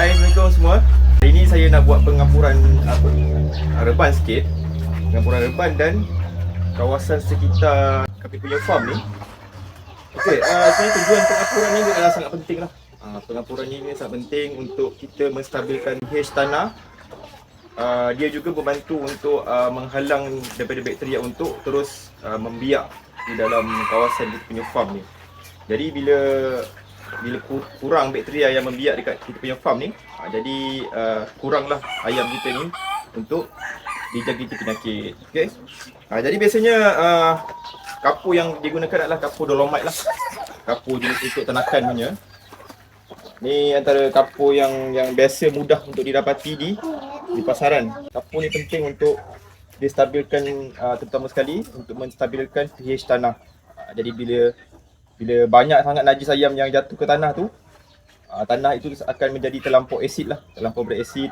Hai, Assalamualaikum semua. Hari ini saya nak buat pengampuran reban sikit. Pengampuran reban dan kawasan sekitar kami punya farm ni. Okey, sebenarnya tujuan pengampuran ni adalah sangat penting lah. Pengampuran ini sangat penting untuk kita menstabilkan pH tanah. Dia juga membantu untuk menghalang daripada bakteria untuk terus membiak di dalam kawasan kita punya farm ni. Jadi bila kurang bakteria yang membiak dekat kita punya farm ni, jadi kuranglah ayam kita ni untuk dijangkiti penyakit. Okey. Jadi biasanya kapur yang digunakan adalah kapur dolomite lah. Kapur jenis untuk tanakan punya. Ni antara kapur yang biasa mudah untuk didapati di pasaran. Kapur ni penting untuk distabilkan, terutama sekali untuk menstabilkan pH tanah. Jadi bila banyak sangat najis ayam yang jatuh ke tanah tu, tanah itu akan menjadi terlampau asid lah, terlampau berasid,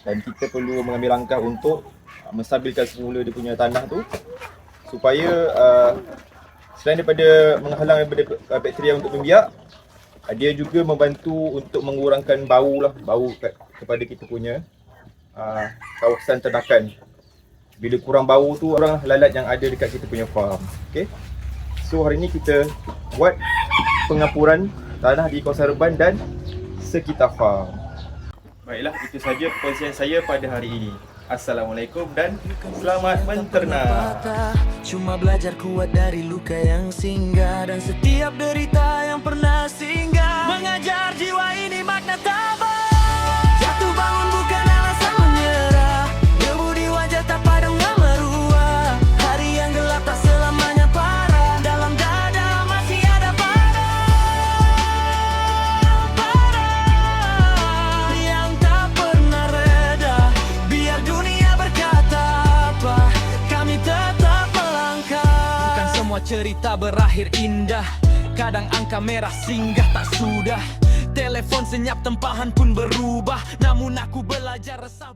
dan kita perlu mengambil langkah untuk menstabilkan semula dia punya tanah tu supaya selain daripada menghalang daripada bakteria untuk membiak, dia juga membantu untuk mengurangkan bau kepada kita punya kawasan ternakan. Bila kurang bau tu, orang lalat yang ada dekat kita punya farm. Okay? So hari ni kita buat pengampuran tanah di kawasan reban dan sekitar farm. Baiklah, itu saja perkongsian saya pada hari ini. Assalamualaikum dan selamat menternak. Cuma belajar kuat dari luka yang singgah, dan setiap derita yang pernah singgah mengajar jiwa ini makna tabah. Jatuh bangun bukan alasan menyerah, debu di wajah tak padam meruah. Hari yang gelap tak selamanya parah, dalam dada masih ada parah yang tak pernah reda. Biar dunia berkata apa, kami tetap melangkah. Bukan semua cerita berakhir indah, kadang angka merah singgah tak sudah. Telepon senyap tempahan pun berubah, namun aku belajar resah.